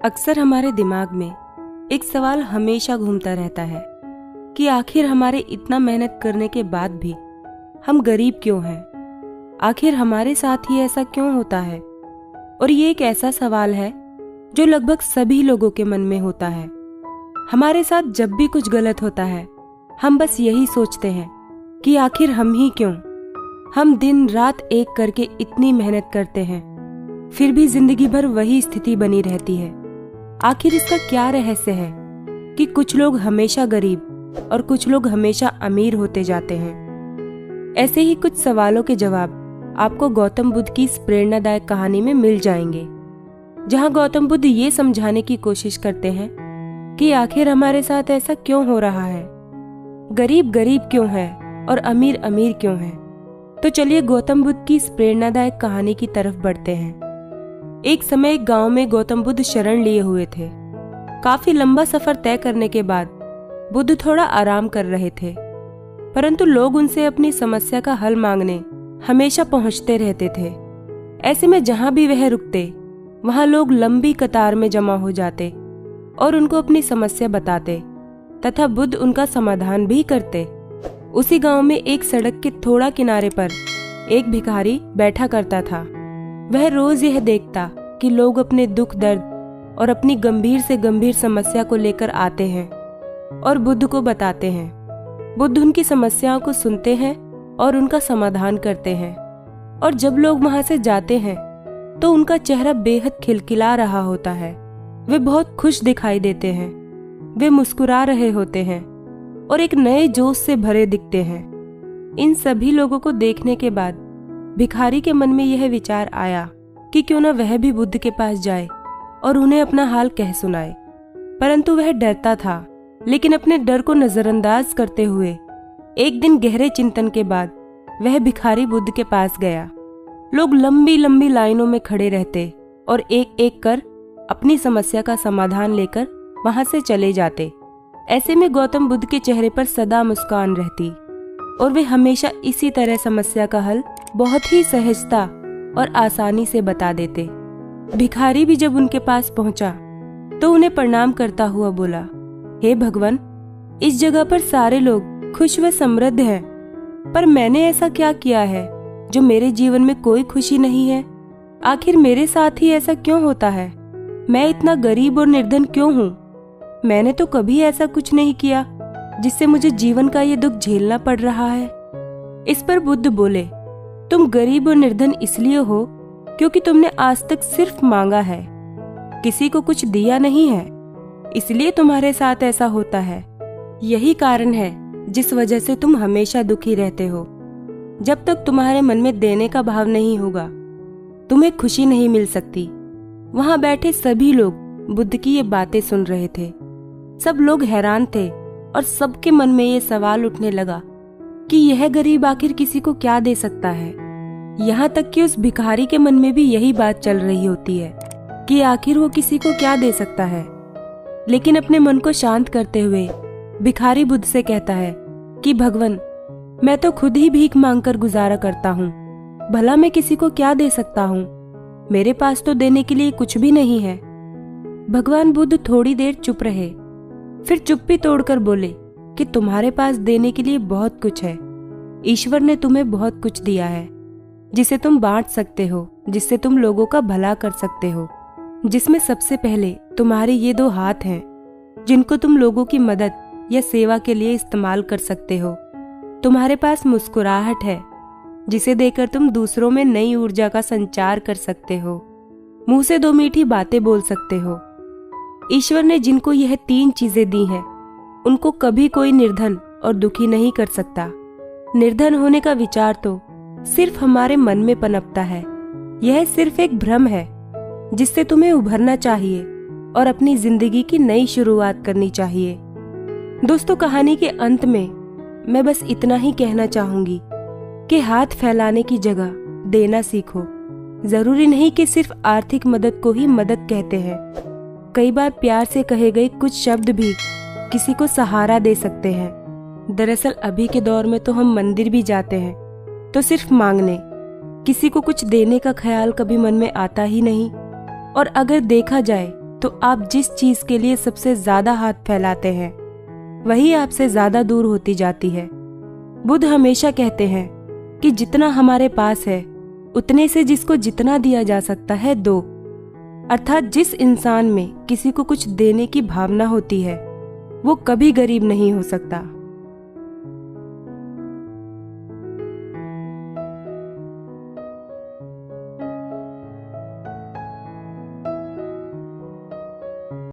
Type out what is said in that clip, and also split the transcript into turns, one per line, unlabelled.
अक्सर हमारे दिमाग में एक सवाल हमेशा घूमता रहता है कि आखिर हमारे इतना मेहनत करने के बाद भी हम गरीब क्यों हैं? आखिर हमारे साथ ही ऐसा क्यों होता है? और ये एक ऐसा सवाल है जो लगभग सभी लोगों के मन में होता है। हमारे साथ जब भी कुछ गलत होता है, हम बस यही सोचते हैं कि आखिर हम ही क्यों? हम दिन रात एक करके इतनी मेहनत करते हैं, फिर भी जिंदगी भर वही स्थिति बनी रहती है। आखिर इसका क्या रहस्य है कि कुछ लोग हमेशा गरीब और कुछ लोग हमेशा अमीर होते जाते हैं? ऐसे ही कुछ सवालों के जवाब आपको गौतम बुद्ध की इस प्रेरणादायक कहानी में मिल जाएंगे, जहां गौतम बुद्ध ये समझाने की कोशिश करते हैं कि आखिर हमारे साथ ऐसा क्यों हो रहा है। गरीब गरीब क्यों है और अमीर अमीर क्यों है? तो चलिए गौतम बुद्ध की इस प्रेरणादायक कहानी की तरफ बढ़ते हैं। एक समय एक गांव में गौतम बुद्ध शरण लिए हुए थे। काफी लंबा सफर तय करने के बाद बुद्ध थोड़ा आराम कर रहे थे, परंतु लोग उनसे अपनी समस्या का हल मांगने हमेशा पहुंचते रहते थे। ऐसे में जहां भी वह रुकते, वहां लोग लंबी कतार में जमा हो जाते और उनको अपनी समस्या बताते तथा बुद्ध उनका समाधान भी करते। उसी गांव में एक सड़क के थोड़ा किनारे पर एक भिखारी बैठा करता था। वह रोज यह देखता कि लोग अपने दुख दर्द और अपनी गंभीर से गंभीर समस्या को लेकर आते हैं और बुद्ध को बताते हैं। बुद्ध उनकी समस्याओं को सुनते हैं और उनका समाधान करते हैं। और जब लोग वहां से जाते हैं तो उनका चेहरा बेहद खिलखिला रहा होता है। वे बहुत खुश दिखाई देते हैं, वे मुस्कुरा रहे होते हैं और एक नए जोश से भरे दिखते हैं। इन सभी लोगों को देखने के बाद भिखारी के मन में यह विचार आया कि क्यों न वह भी बुद्ध के पास जाए और उन्हें अपना हाल कह सुनाए। परंतु वह डरता था, लेकिन अपने डर को नजरअंदाज करते हुए एक दिन गहरे चिंतन के बाद वह भिखारी बुद्ध के पास गया। लोग लंबी लंबी लाइनों में खड़े रहते और एक एक कर अपनी समस्या का समाधान लेकर वहां से चले जाते। ऐसे में गौतम बुद्ध के चेहरे पर सदा मुस्कान रहती और वे हमेशा इसी तरह समस्या का हल बहुत ही सहजता और आसानी से बता देते। भिखारी भी जब उनके पास पहुंचा तो उन्हें प्रणाम करता हुआ बोला, हे भगवान, इस जगह पर सारे लोग खुश व समृद्ध हैं, पर मैंने ऐसा क्या किया है जो मेरे जीवन में कोई खुशी नहीं है? आखिर मेरे साथ ही ऐसा क्यों होता है? मैं इतना गरीब और निर्धन क्यों हूँ? मैंने तो कभी ऐसा कुछ नहीं किया जिससे मुझे जीवन का ये दुख झेलना पड़ रहा है। इस पर बुद्ध बोले, तुम गरीब और निर्धन इसलिए हो क्योंकि तुमने आज तक सिर्फ मांगा है, किसी को कुछ दिया नहीं है, इसलिए तुम्हारे साथ ऐसा होता है। यही कारण है जिस वजह से तुम हमेशा दुखी रहते हो। जब तक तुम्हारे मन में देने का भाव नहीं होगा, तुम्हें खुशी नहीं मिल सकती। वहां बैठे सभी लोग बुद्ध की ये बातें सुन रहे थे। सब लोग हैरान थे और सबके मन में ये सवाल उठने लगा कि यह गरीब आखिर किसी को क्या दे सकता है। यहाँ तक कि उस भिखारी के मन में भी यही बात चल रही होती है कि आखिर वो किसी को क्या दे सकता है। लेकिन अपने मन को शांत करते हुए भिखारी बुद्ध से कहता है कि भगवान, मैं तो खुद ही भीख मांगकर गुजारा करता हूँ, भला मैं किसी को क्या दे सकता हूँ? मेरे पास तो देने के लिए कुछ भी नहीं है। भगवान बुद्ध थोड़ी देर चुप रहे, फिर चुप्पी तोड़कर बोले कि तुम्हारे पास देने के लिए बहुत कुछ है। ईश्वर ने तुम्हें बहुत कुछ दिया है जिसे तुम बांट सकते हो, जिससे तुम लोगों का भला कर सकते हो। जिसमें सबसे पहले तुम्हारे ये 2 हाथ हैं जिनको तुम लोगों की मदद या सेवा के लिए इस्तेमाल कर सकते हो। तुम्हारे पास मुस्कुराहट है जिसे देकर तुम दूसरों में नई ऊर्जा का संचार कर सकते हो। मुंह से 2 मीठी बातें बोल सकते हो। ईश्वर ने जिनको यह 3 चीजें दी हैं, उनको कभी कोई निर्धन और दुखी नहीं कर सकता। निर्धन होने का विचार तो सिर्फ हमारे मन में पनपता है। यह सिर्फ एक भ्रम है जिससे तुम्हें उभरना चाहिए और अपनी जिंदगी की नई शुरुआत करनी चाहिए। दोस्तों, कहानी के अंत में मैं बस इतना ही कहना चाहूंगी कि हाथ फैलाने की जगह देना सीखो। जरूरी नहीं कि सिर्फ आर्थिक मदद को ही मदद कहते हैं। कई बार प्यार से कहे गए कुछ शब्द भी किसी को सहारा दे सकते हैं। दरअसल अभी के दौर में तो हम मंदिर भी जाते हैं तो सिर्फ मांगने, किसी को कुछ देने का ख्याल कभी मन में आता ही नहीं। और अगर देखा जाए तो आप जिस चीज के लिए सबसे ज्यादा हाथ फैलाते हैं वही आपसे ज्यादा दूर होती जाती है। बुद्ध हमेशा कहते हैं कि जितना हमारे पास है उतने से जिसको जितना दिया जा सकता है दो। अर्थात जिस इंसान में किसी को कुछ देने की भावना होती है वो कभी गरीब नहीं हो सकता।